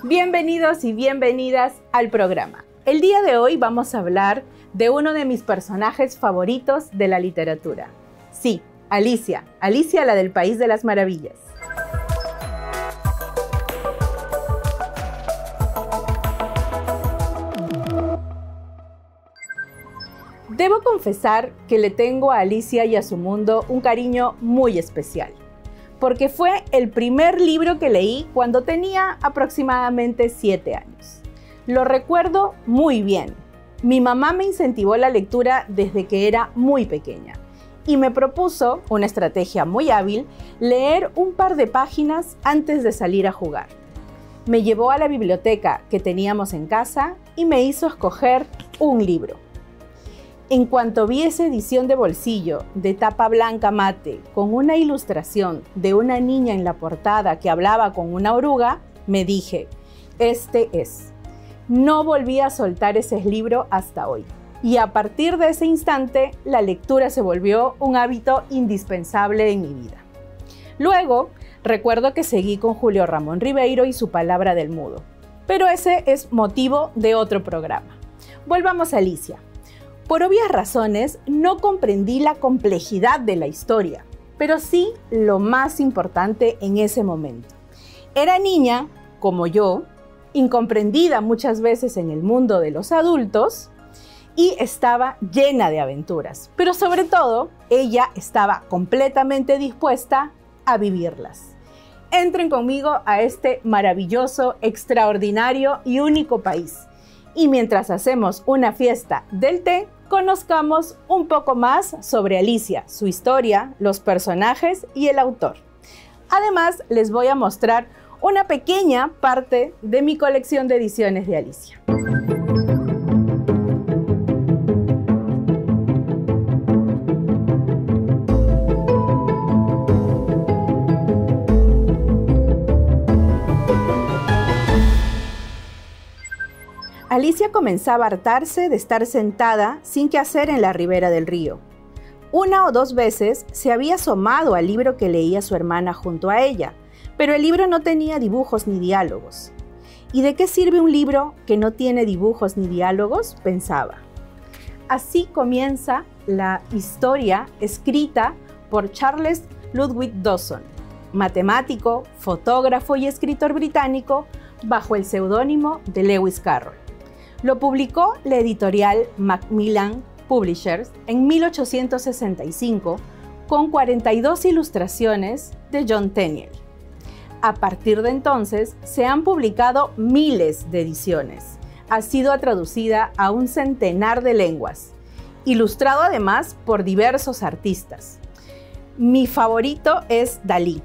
Bienvenidos y bienvenidas al programa. El día de hoy vamos a hablar de uno de mis personajes favoritos de la literatura. Sí, Alicia la del País de las Maravillas. Debo confesar que le tengo a Alicia y a su mundo un cariño muy especial, porque fue el primer libro que leí cuando tenía aproximadamente 7 años. Lo recuerdo muy bien. Mi mamá me incentivó la lectura desde que era muy pequeña y me propuso, una estrategia muy hábil, leer un par de páginas antes de salir a jugar. Me llevó a la biblioteca que teníamos en casa y me hizo escoger un libro. En cuanto vi esa edición de bolsillo, de tapa blanca mate, con una ilustración de una niña en la portada que hablaba con una oruga, me dije, este es. No volví a soltar ese libro hasta hoy. Y a partir de ese instante, la lectura se volvió un hábito indispensable en mi vida. Luego, recuerdo que seguí con Julio Ramón Ribeiro y su Palabra del Mudo. Pero ese es motivo de otro programa. Volvamos a Alicia. Por obvias razones, no comprendí la complejidad de la historia, pero sí lo más importante en ese momento. Era niña, como yo, incomprendida muchas veces en el mundo de los adultos y estaba llena de aventuras, pero sobre todo, ella estaba completamente dispuesta a vivirlas. Entren conmigo a este maravilloso, extraordinario y único país. Y mientras hacemos una fiesta del té, conozcamos un poco más sobre Alicia, su historia, los personajes y el autor. Además, les voy a mostrar una pequeña parte de mi colección de ediciones de Alicia. Alicia comenzaba a hartarse de estar sentada sin qué hacer en la ribera del río. Una o dos veces se había asomado al libro que leía su hermana junto a ella, pero el libro no tenía dibujos ni diálogos. ¿Y de qué sirve un libro que no tiene dibujos ni diálogos?, pensaba. Así comienza la historia escrita por Charles Ludwig Dawson, matemático, fotógrafo y escritor británico bajo el seudónimo de Lewis Carroll. Lo publicó la editorial Macmillan Publishers en 1865 con 42 ilustraciones de John Tenniel. A partir de entonces se han publicado miles de ediciones. Ha sido traducida a un centenar de lenguas, ilustrado además por diversos artistas. Mi favorito es Dalí.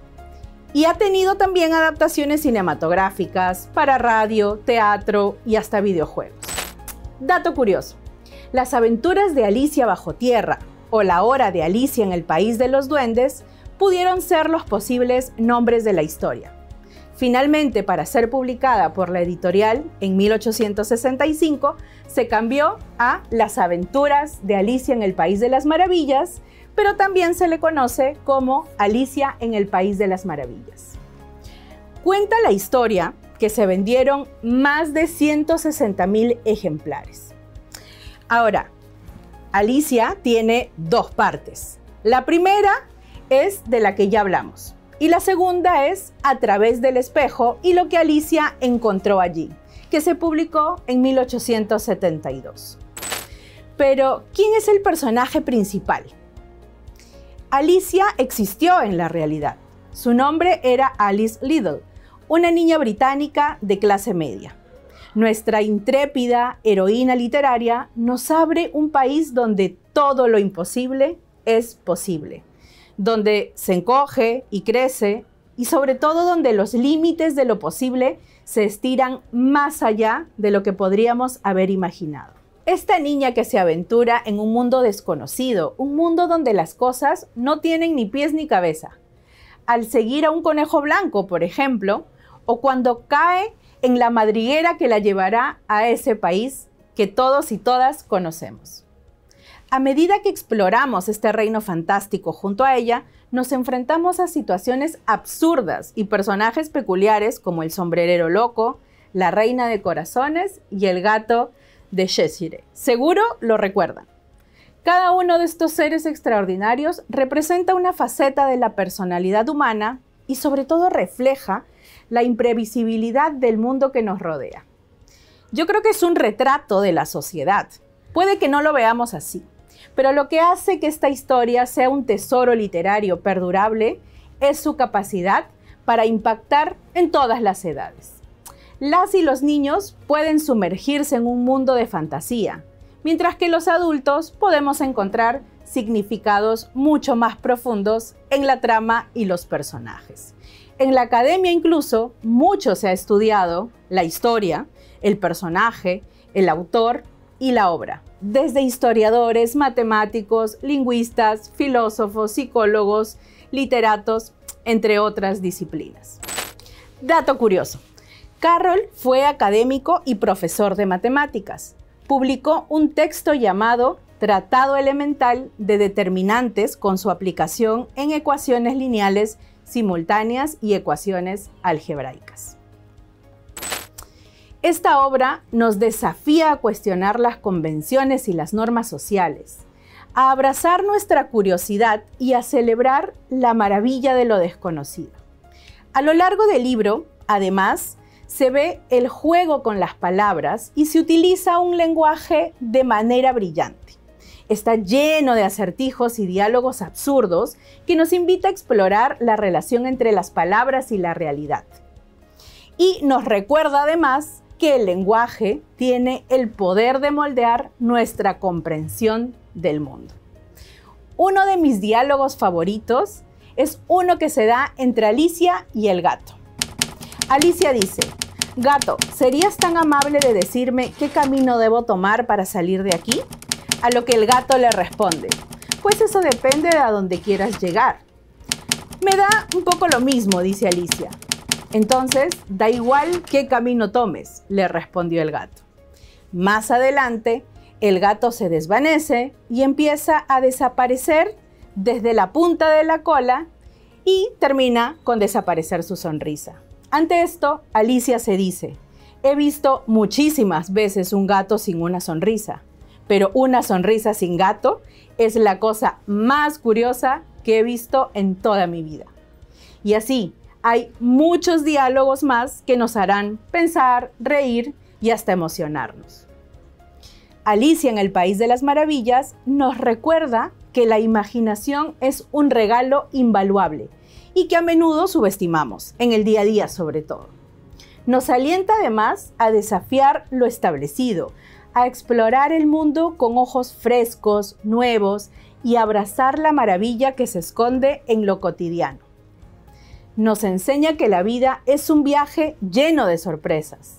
Y ha tenido también adaptaciones cinematográficas para radio, teatro y hasta videojuegos. Dato curioso, las aventuras de Alicia bajo tierra o la hora de Alicia en el País de los Duendes pudieron ser los posibles nombres de la historia. Finalmente, para ser publicada por la editorial en 1865, se cambió a Las aventuras de Alicia en el País de las Maravillas, pero también se le conoce como Alicia en el País de las Maravillas. Cuenta la historia que se vendieron más de 160,000 ejemplares. Ahora, Alicia tiene dos partes. La primera es de la que ya hablamos y la segunda es A través del espejo y lo que Alicia encontró allí, que se publicó en 1872. Pero, ¿quién es el personaje principal? Alicia existió en la realidad. Su nombre era Alice Liddell, una niña británica de clase media. Nuestra intrépida heroína literaria nos abre un país donde todo lo imposible es posible, donde se encoge y crece y sobre todo donde los límites de lo posible se estiran más allá de lo que podríamos haber imaginado. Esta niña que se aventura en un mundo desconocido, un mundo donde las cosas no tienen ni pies ni cabeza. Al seguir a un conejo blanco, por ejemplo, o cuando cae en la madriguera que la llevará a ese país que todos y todas conocemos. A medida que exploramos este reino fantástico junto a ella, nos enfrentamos a situaciones absurdas y personajes peculiares como el sombrerero loco, la reina de corazones y el gato de Cheshire. Seguro lo recuerdan. Cada uno de estos seres extraordinarios representa una faceta de la personalidad humana y sobre todo refleja la imprevisibilidad del mundo que nos rodea. Yo creo que es un retrato de la sociedad. Puede que no lo veamos así, pero lo que hace que esta historia sea un tesoro literario perdurable es su capacidad para impactar en todas las edades. Las y los niños pueden sumergirse en un mundo de fantasía, mientras que los adultos podemos encontrar significados mucho más profundos en la trama y los personajes. En la academia incluso mucho se ha estudiado la historia, el personaje, el autor y la obra, desde historiadores, matemáticos, lingüistas, filósofos, psicólogos, literatos, entre otras disciplinas. Dato curioso: Carroll fue académico y profesor de matemáticas. Publicó un texto llamado Tratado Elemental de Determinantes con su aplicación en ecuaciones lineales simultáneas y ecuaciones algebraicas. Esta obra nos desafía a cuestionar las convenciones y las normas sociales, a abrazar nuestra curiosidad y a celebrar la maravilla de lo desconocido. A lo largo del libro, además, se ve el juego con las palabras y se utiliza un lenguaje de manera brillante. Está lleno de acertijos y diálogos absurdos que nos invita a explorar la relación entre las palabras y la realidad. Y nos recuerda además que el lenguaje tiene el poder de moldear nuestra comprensión del mundo. Uno de mis diálogos favoritos es uno que se da entre Alicia y el gato. Alicia dice: «Gato, ¿serías tan amable de decirme qué camino debo tomar para salir de aquí?». A lo que el gato le responde: «Pues eso depende de a dónde quieras llegar». «Me da un poco lo mismo», dice Alicia. «Entonces, da igual qué camino tomes», le respondió el gato. Más adelante, el gato se desvanece y empieza a desaparecer desde la punta de la cola y termina con desaparecer su sonrisa. Ante esto, Alicia se dice: «He visto muchísimas veces un gato sin una sonrisa, pero una sonrisa sin gato es la cosa más curiosa que he visto en toda mi vida». Y así, hay muchos diálogos más que nos harán pensar, reír y hasta emocionarnos. Alicia en el País de las Maravillas nos recuerda que la imaginación es un regalo invaluable y que a menudo subestimamos, en el día a día sobre todo. Nos alienta además a desafiar lo establecido, a explorar el mundo con ojos frescos, nuevos y abrazar la maravilla que se esconde en lo cotidiano. Nos enseña que la vida es un viaje lleno de sorpresas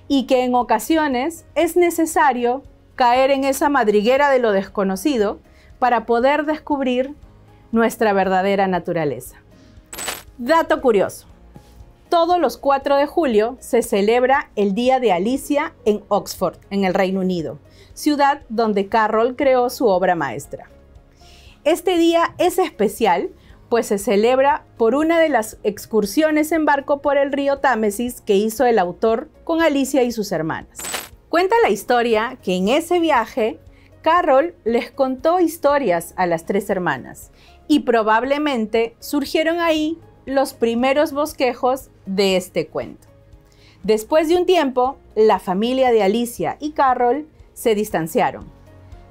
y que en ocasiones es necesario caer en esa madriguera de lo desconocido para poder descubrir nuestra verdadera naturaleza. Dato curioso: todos los 4 de julio se celebra el Día de Alicia en Oxford, en el Reino Unido, ciudad donde Carroll creó su obra maestra. Este día es especial pues se celebra por una de las excursiones en barco por el río Támesis que hizo el autor con Alicia y sus hermanas. Cuenta la historia que en ese viaje Carroll les contó historias a las 3 hermanas y probablemente surgieron ahí los primeros bosquejos de este cuento. Después de un tiempo, la familia de Alicia y Carroll se distanciaron.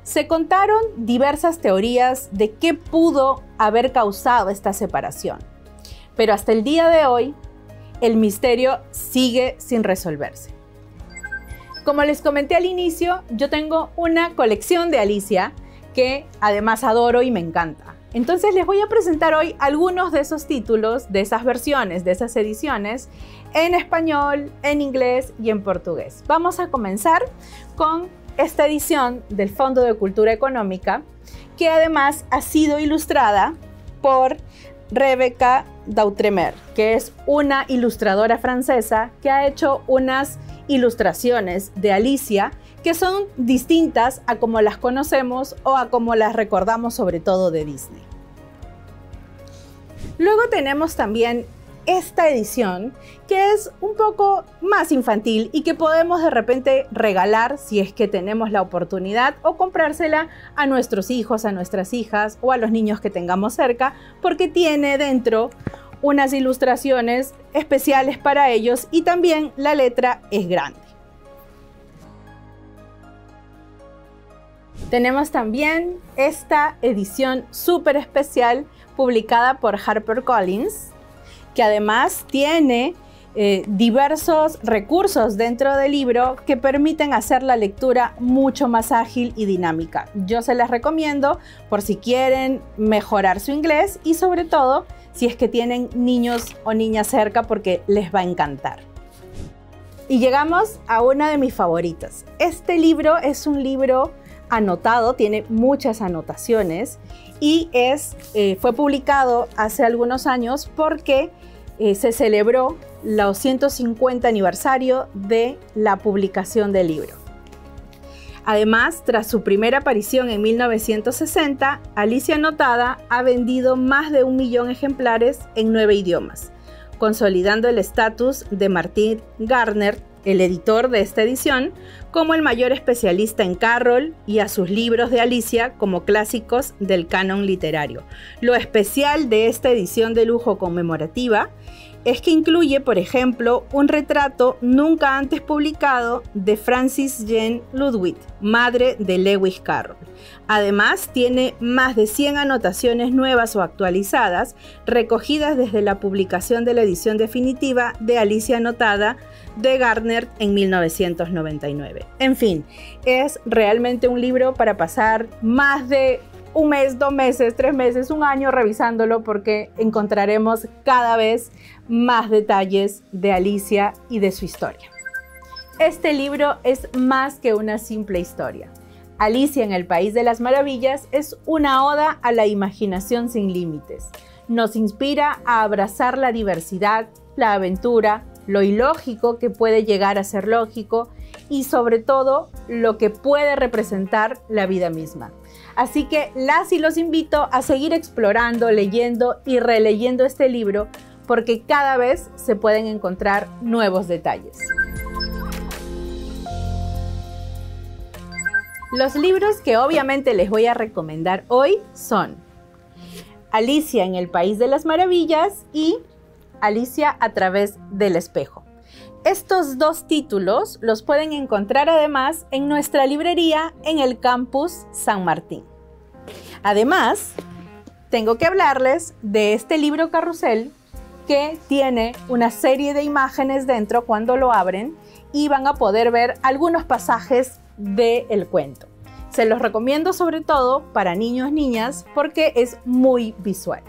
Se contaron diversas teorías de qué pudo haber causado esta separación, pero hasta el día de hoy, el misterio sigue sin resolverse. Como les comenté al inicio, yo tengo una colección de Alicia que además adoro y me encanta. Entonces les voy a presentar hoy algunos de esos títulos, de esas versiones, de esas ediciones, en español, en inglés y en portugués. Vamos a comenzar con esta edición del Fondo de Cultura Económica, que además ha sido ilustrada por Rebecca d'Outremer, que es una ilustradora francesa que ha hecho unas ilustraciones de Alicia que son distintas a como las conocemos o a como las recordamos sobre todo de Disney. Luego tenemos también esta edición que es un poco más infantil y que podemos de repente regalar si es que tenemos la oportunidad o comprársela a nuestros hijos, a nuestras hijas o a los niños que tengamos cerca, porque tiene dentro unas ilustraciones especiales para ellos y también la letra es grande. Tenemos también esta edición súper especial publicada por HarperCollins, que además tiene diversos recursos dentro del libro que permiten hacer la lectura mucho más ágil y dinámica. Yo se las recomiendo por si quieren mejorar su inglés y sobre todo si es que tienen niños o niñas cerca, porque les va a encantar. Y llegamos a una de mis favoritas. Este libro es un libro anotado, tiene muchas anotaciones y fue publicado hace algunos años porque se celebró los 150 aniversario de la publicación del libro. Además, tras su primera aparición en 1960, Alicia Anotada ha vendido más de 1 millón de ejemplares en 9 idiomas, consolidando el estatus de Martin Gardner, el editor de esta edición, como el mayor especialista en Carroll y a sus libros de Alicia como clásicos del canon literario. Lo especial de esta edición de lujo conmemorativa es que incluye, por ejemplo, un retrato nunca antes publicado de Frances Jane Ludwig, madre de Lewis Carroll. Además, tiene más de 100 anotaciones nuevas o actualizadas, recogidas desde la publicación de la edición definitiva de Alicia Anotada de Gardner en 1999. En fin, es realmente un libro para pasar más de 1 mes, 2 meses, 3 meses, 1 año revisándolo, porque encontraremos cada vez más detalles de Alicia y de su historia. Este libro es más que una simple historia. Alicia en el País de las Maravillas es una oda a la imaginación sin límites. Nos inspira a abrazar la diversidad, la aventura, lo ilógico que puede llegar a ser lógico y sobre todo lo que puede representar la vida misma. Así que las y los invito a seguir explorando, leyendo y releyendo este libro, porque cada vez se pueden encontrar nuevos detalles. Los libros que obviamente les voy a recomendar hoy son Alicia en el País de las Maravillas y Alicia a través del espejo. Estos 2 títulos los pueden encontrar además en nuestra librería en el campus San Martín. Además, tengo que hablarles de este libro carrusel que tiene una serie de imágenes dentro cuando lo abren y van a poder ver algunos pasajes del cuento. Se los recomiendo sobre todo para niños y niñas porque es muy visual.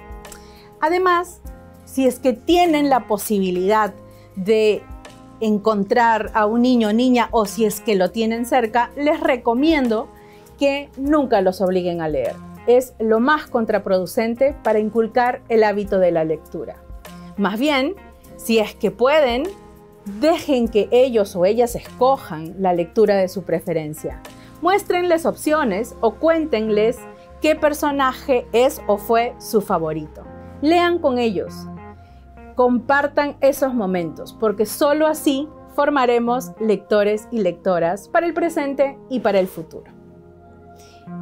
Además, si es que tienen la posibilidad de encontrar a un niño o niña o si es que lo tienen cerca, les recomiendo que nunca los obliguen a leer. Es lo más contraproducente para inculcar el hábito de la lectura. Más bien, si es que pueden, dejen que ellos o ellas escojan la lectura de su preferencia. Muéstrenles opciones o cuéntenles qué personaje es o fue su favorito. Lean con ellos. Compartan esos momentos, porque solo así formaremos lectores y lectoras para el presente y para el futuro.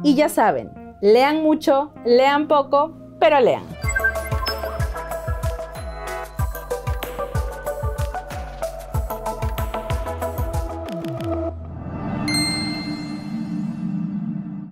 Y ya saben, lean mucho, lean poco, pero lean.